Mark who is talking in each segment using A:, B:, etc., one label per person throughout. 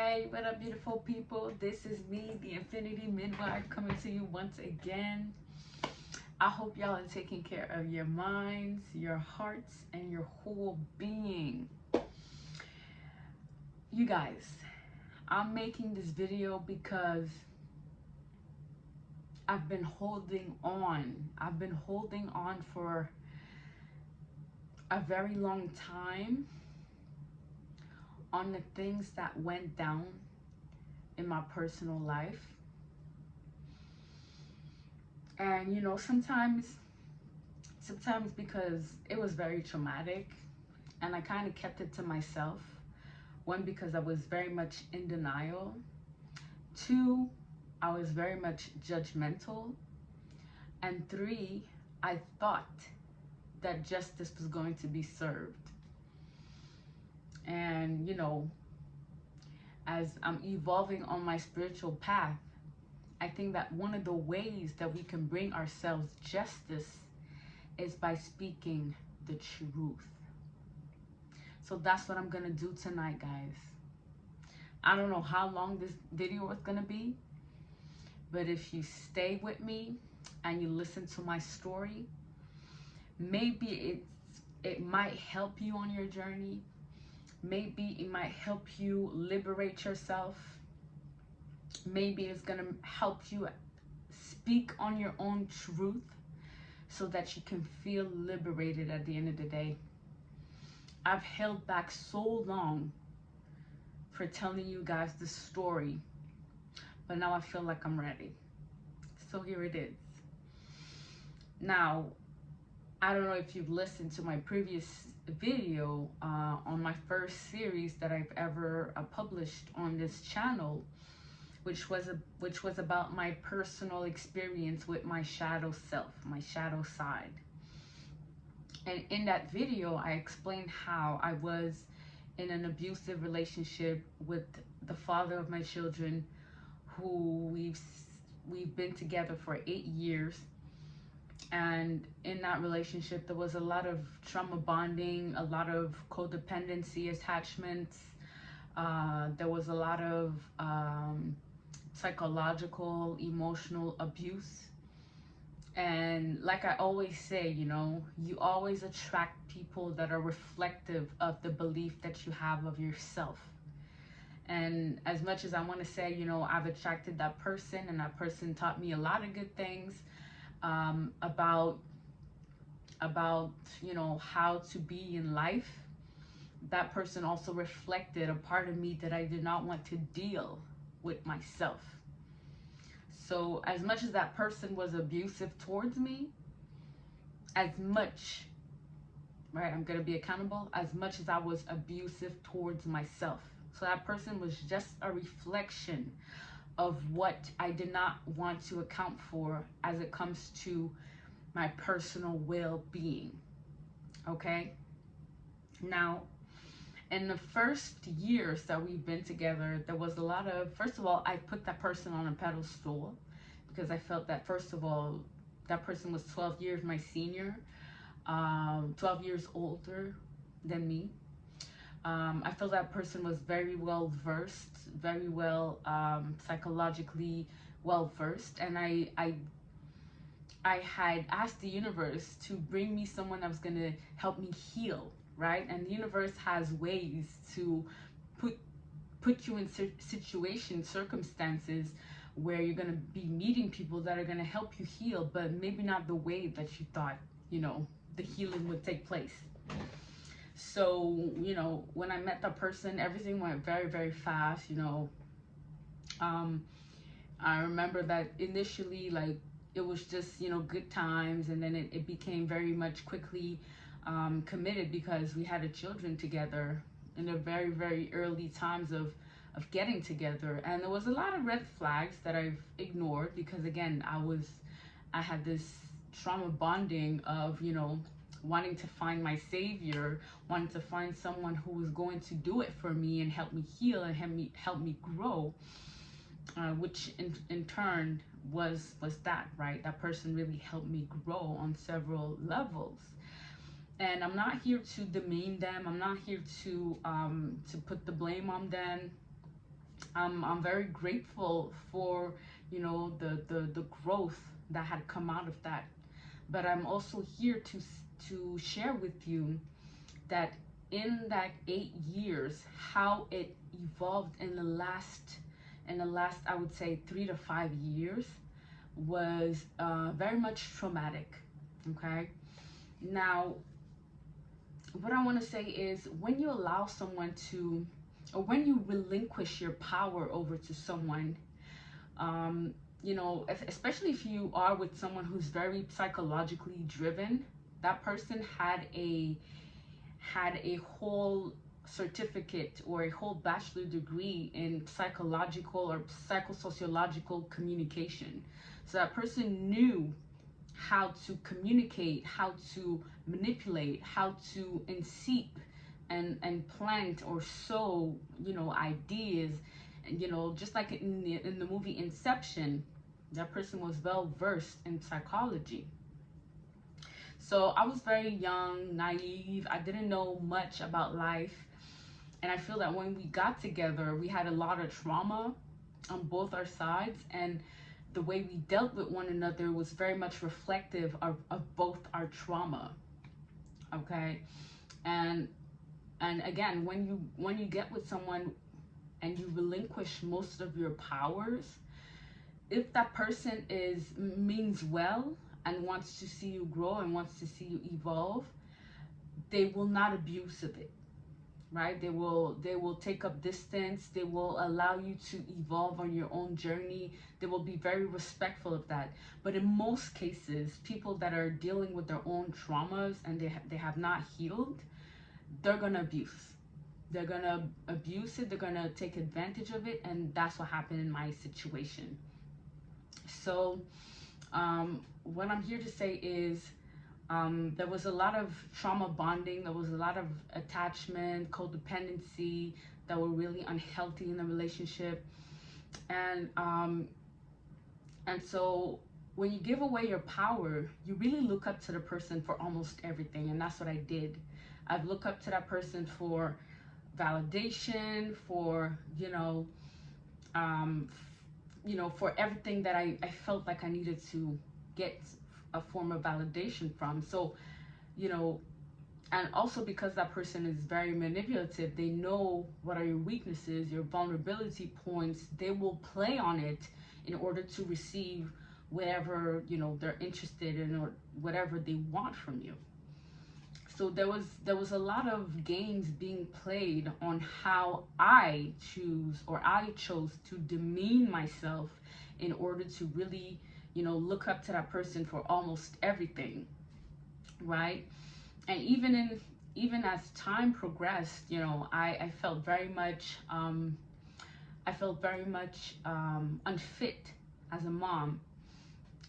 A: Hey, what up, beautiful people? This is me, the Infinity Midwife, coming to you once again. I hope y'all are taking care of your minds, your hearts, and your whole being. You guys, I'm making this video because I've been holding on. I've been holding on for a very long time on the things that went down in my personal life. And sometimes because it was very traumatic and I kind of kept it to myself. One, because I was very much in denial. Two, I was very much judgmental. And three, I thought that justice was going to be served. And as I'm evolving on my spiritual path, I think that one of the ways that we can bring ourselves justice is by speaking the truth. So that's what I'm gonna do tonight, guys. I don't know how long this video is gonna be, but if you stay with me and you listen to my story, maybe it might help you on your journey. Maybe it might help you liberate yourself. Maybe it's gonna help you speak on your own truth so that you can feel liberated at the end of the day. I've held back so long for telling you guys the story, but now I feel like I'm ready. So here it is. Now, I don't know if you've listened to my previous video on my first series that I've ever published on this channel, which was about my personal experience with my shadow self, my shadow side. And in that video, I explained how I was in an abusive relationship with the father of my children, who we've been together for 8 years. And in that relationship, there was a lot of trauma bonding, a lot of codependency attachments. There was a lot of psychological, emotional abuse. And like I always say, you always attract people that are reflective of the belief that you have of yourself. And as much as I want to say, I've attracted that person, and that person taught me a lot of good things about how to be in life. That person also reflected a part of me that I did not want to deal with myself. So as much as that person was abusive towards me, as much, right, I'm going to be accountable, as much as I was abusive towards myself. So that person was just a reflection of what I did not want to account for as it comes to my personal well-being. Okay? Now, in the first years that we've been together, there was a lot of, first of all, I put that person on a pedestal because I felt that, first of all, that person was 12 years my senior, 12 years older than me. I felt that person was very well versed, very well psychologically well versed, and I had asked the universe to bring me someone that was going to help me heal, right? And the universe has ways to put you in situations, circumstances where you're going to be meeting people that are going to help you heal, but maybe not the way that you thought, the healing would take place. So, when I met that person, everything went very, very fast. I remember that initially, like, it was just, good times, and then it became very much quickly committed because we had children together in the very, very early times of getting together. And there was a lot of red flags that I've ignored because, again, I had this trauma bonding of, wanting to find my savior, wanting to find someone who was going to do it for me and help me heal and help me grow, which in turn was that, right? That person really helped me grow on several levels. And I'm not here to demean them. I'm not here to put the blame on them. I'm very grateful for, you know, the growth that had come out of that. But I'm also here to share with you that in that 8 years, how it evolved in the last, I would say, 3 to 5 years was very much traumatic. Okay. Now, what I want to say is when you allow someone to, or when you relinquish your power over to someone, you know, especially if you are with someone who's very psychologically driven, that person had a whole certificate or a whole bachelor degree in psychological or psychosociological communication. So that person knew how to communicate, how to manipulate, how to inseep and plant or sow, you know, ideas. And, you know, just like in the movie Inception, that person was well versed in psychology. So I was very young, naive. I didn't know much about life. And I feel that when we got together, we had a lot of trauma on both our sides. And the way we dealt with one another was very much reflective of both our trauma. Okay. And again, when you get with someone and you relinquish most of your powers, if that person means well and wants to see you grow and wants to see you evolve, they will not abuse of it, right? They will take up distance. They will allow you to evolve on your own journey. They will be very respectful of that. But in most cases, people that are dealing with their own traumas and they have not healed, they're gonna abuse. They're gonna abuse it. They're gonna take advantage of it, and that's what happened in my situation. So, what I'm here to say is there was a lot of trauma bonding. There was a lot of attachment, codependency that were really unhealthy in the relationship. And so when you give away your power, you really look up to the person for almost everything. And that's what I did. I've looked up to that person for validation, for, um, for everything that I felt like I needed to get a form of validation from. So, you know, and also because that person is very manipulative, they know what are your weaknesses, your vulnerability points. They will play on it in order to receive whatever, they're interested in or whatever they want from you. So there was a lot of games being played on how I chose to demean myself in order to really, look up to that person for almost everything, right? And even as time progressed, I felt very much unfit as a mom.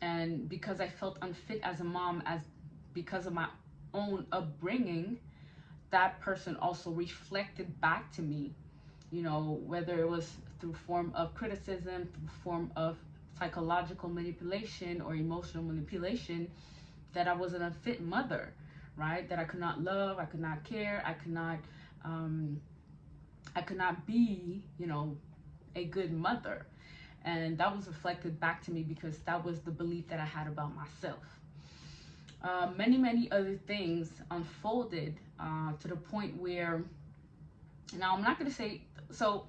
A: And because I felt unfit as a mom, as because of my own upbringing, that person also reflected back to me, whether it was through form of criticism, through form of psychological manipulation or emotional manipulation, that I was an unfit mother, right? That I could not love, I could not care, I could not be, a good mother. And that was reflected back to me because that was the belief that I had about myself. Many other things unfolded to the point where, now I'm not going to say, so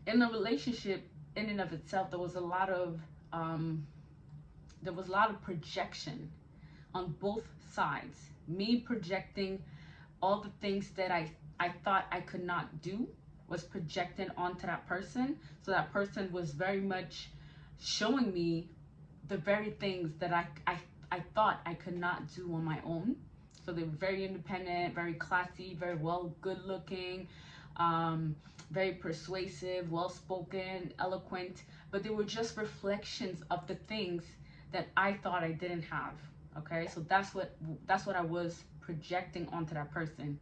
A: in the relationship in and of itself, there was a lot of projection on both sides. Me projecting all the things that I thought I could not do was projected onto that person. So that person was very much showing me the very things that I thought I could not do on my own. So they were very independent, very classy, very good looking, very persuasive, well spoken, eloquent, but they were just reflections of the things that I thought I didn't have. Okay, so that's what I was projecting onto that person.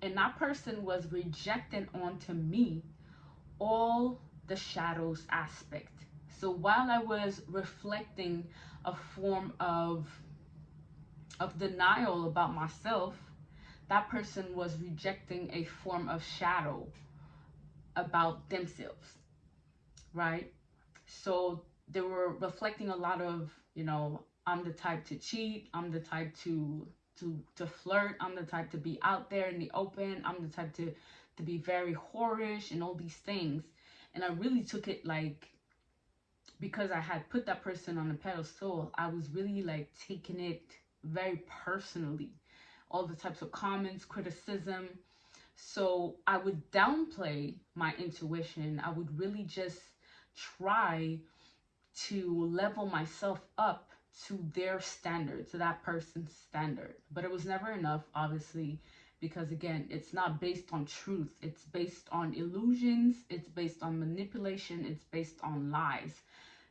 A: And that person was rejecting onto me all the shadows aspect. So while I was reflecting a form of denial about myself, that person was rejecting a form of shadow about themselves. right? So they were reflecting a lot of, you know, I'm the type to cheat, I'm the type to flirt, I'm the type to be out there in the open, I'm the type to be very whorish and all these things. And I really took it like, because I had put that person on a pedestal, I was really like taking it very personally. All the types of comments, criticism. So I would downplay my intuition. I would really just try to level myself up to their standard, to that person's standard. But it was never enough, obviously, because again, it's not based on truth. It's based on illusions. It's based on manipulation. It's based on lies.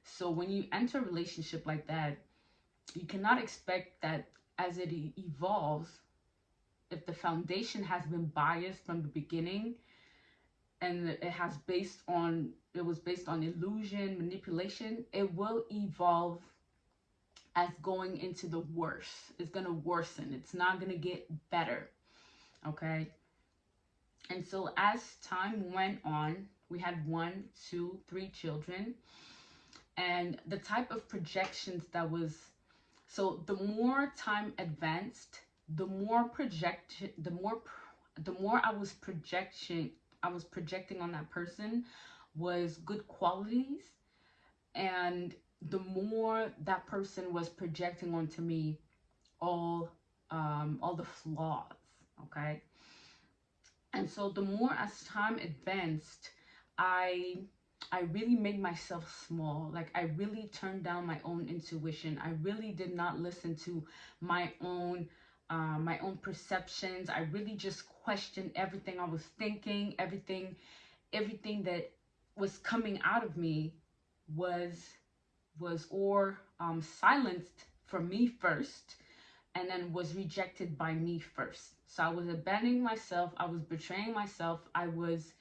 A: So when you enter a relationship like that, you cannot expect that as it evolves, if the foundation has been biased from the beginning, and it was based on illusion, manipulation, it will evolve as going into the worse. It's going to worsen. It's not going to get better. Okay. And so as time went on, we had 1, 2, 3 children. And the type of projections that was, so the more time advanced, the more I was projecting on that person was good qualities, and the more that person was projecting onto me all the flaws. Okay. And so the more as time advanced, I I really made myself small. Like I really turned down my own intuition. I really did not listen to my own perceptions. I really just questioned everything I was thinking. Everything that was coming out of me was silenced for me first, and then was rejected by me first. So I was abandoning myself. I was betraying myself. I was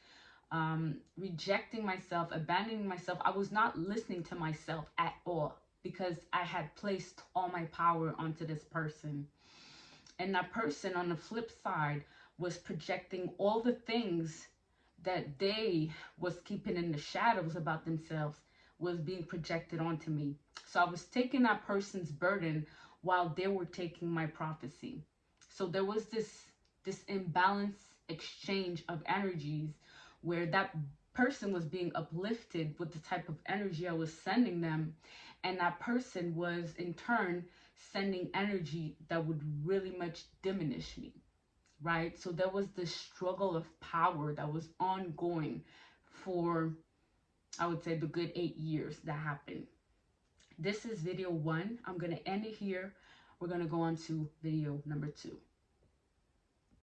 A: rejecting myself, abandoning myself. I was not listening to myself at all, because I had placed all my power onto this person. And that person on the flip side was projecting all the things that they was keeping in the shadows about themselves, was being projected onto me. So I was taking that person's burden while they were taking my prophecy. So there was this imbalance exchange of energies, where that person was being uplifted with the type of energy I was sending them, and that person was in turn sending energy that would really much diminish me, right? So there was this struggle of power that was ongoing for, I would say, the good 8 years that happened. This is video 1. I'm going to end it here. We're going to go on to video number 2.